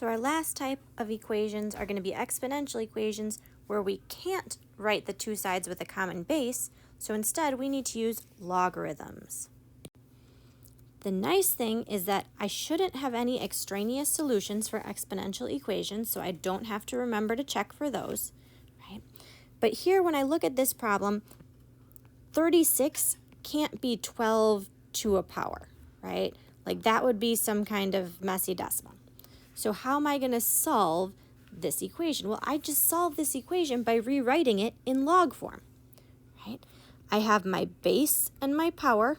So our last type of equations are going to be exponential equations where we can't write the two sides with a common base, so instead we need to use logarithms. The nice thing is that I shouldn't have any extraneous solutions for exponential equations, so I don't have to remember to check for those, right? But here when I look at this problem, 36 can't be 12 to a power, right? Like that would be some kind of messy decimal. So how am I going to solve this equation? Well, I just solve this equation by rewriting it in log form, right? I have my base and my power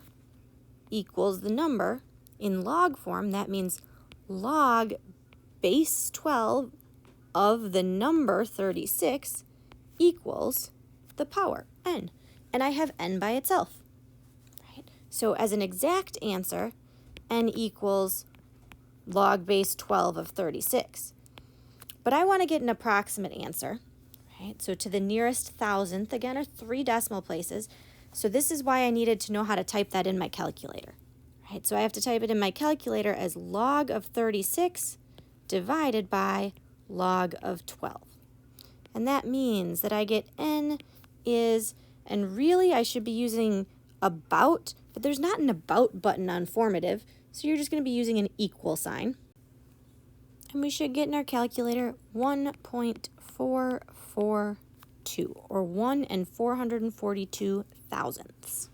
equals the number. In log form, that means log base 12 of the number 36 equals the power, n. And I have n by itself, right? So as an exact answer, n equals log base 12 of 36. But I want to get an approximate answer, right? So to the nearest thousandth, again, are 3 decimal places. So this is why I needed to know how to type that in my calculator, right? So I have to type it in my calculator as log of 36 divided by log of 12. And that means that I get n is, and really I should be using about, but there's not an about button on formative, so you're just going to be using an equal sign. And we should get in our calculator 1.442, or 1 and 442 thousandths.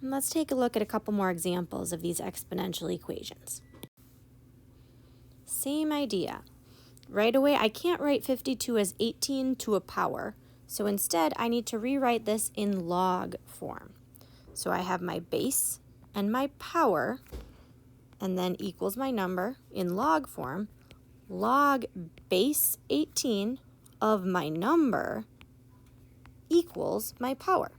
And let's take a look at a couple more examples of these exponential equations. Same idea. Right away, I can't write 52 as 18 to a power, so instead I need to rewrite this in log form. So I have my base and my power, and then equals my number in log form. Log base 18 of my number equals my power.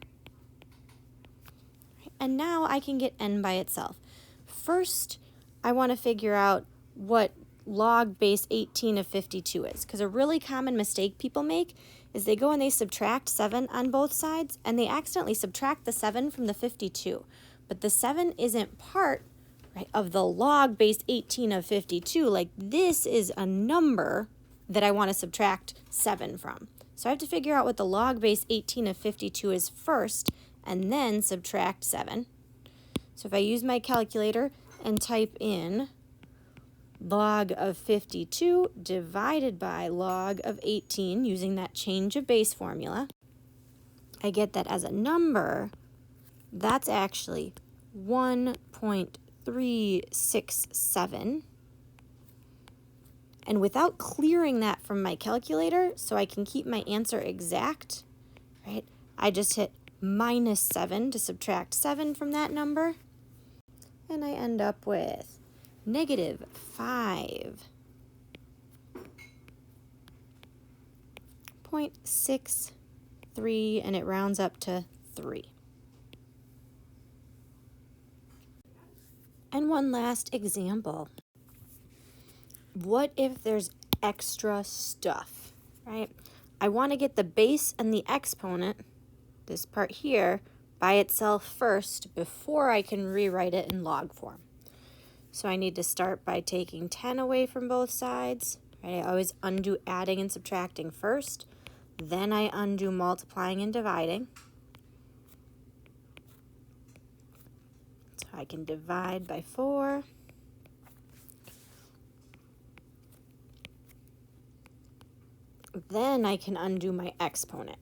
And now I can get n by itself. First, I want to figure out what log base 18 of 52 is, because a really common mistake people make is they go and they subtract 7 on both sides, and they accidentally subtract the 7 from the 52. But the 7 isn't part, right, of the log base 18 of 52. Like, this is a number that I want to subtract 7 from. So I have to figure out what the log base 18 of 52 is first, and then subtract 7. So if I use my calculator and type in log of 52 divided by log of 18 using that change of base formula, I get that as a number, that's actually 1.367. And without clearing that from my calculator so I can keep my answer exact, right, I just hit -7 to subtract 7 from that number, and I end up with -5.63, and it rounds up to 3. And one last example. What if there's extra stuff, right? I want to get the base and the exponent, this part here, by itself first before I can rewrite it in log form. So I need to start by taking 10 away from both sides, right? I always undo adding and subtracting first, then I undo multiplying and dividing. So I can divide by 4. Then I can undo my exponent,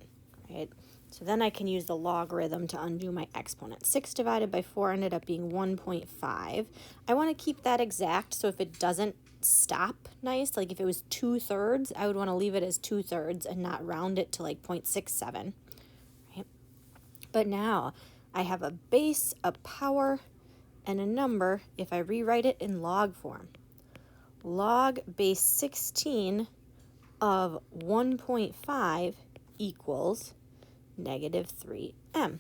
right? So then I can use the logarithm to undo my exponent. 6 divided by 4 ended up being 1.5. I want to keep that exact, so if it doesn't stop nice, like if it was 2/3, I would want to leave it as 2/3 and not round it to like 0.67, right? But now I have a base, a power, and a number if I rewrite it in log form. Log base 16 of 1.5 equals -3m.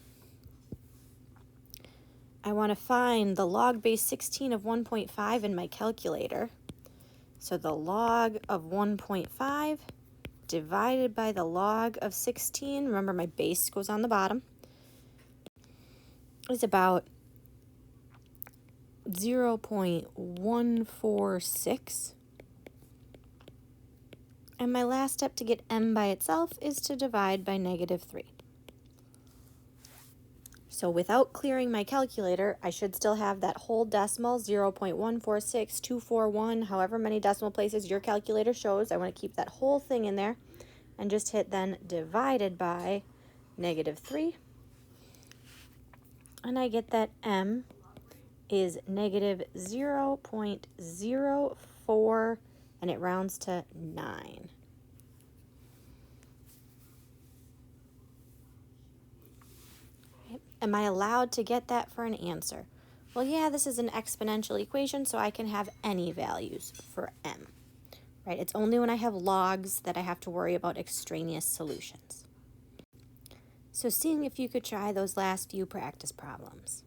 I want to find the log base 16 of 1.5 in my calculator. So the log of 1.5 divided by the log of 16, remember my base goes on the bottom, is about 0.146. And my last step to get m by itself is to divide by -3. So without clearing my calculator, I should still have that whole decimal, 0.146241, however many decimal places your calculator shows. I want to keep that whole thing in there and just hit then divided by -3. And I get that m is -0.04, and it rounds to 9. Am I allowed to get that for an answer? Well, yeah, this is an exponential equation, so I can have any values for m, right? It's only when I have logs that I have to worry about extraneous solutions. So seeing if you could try those last few practice problems.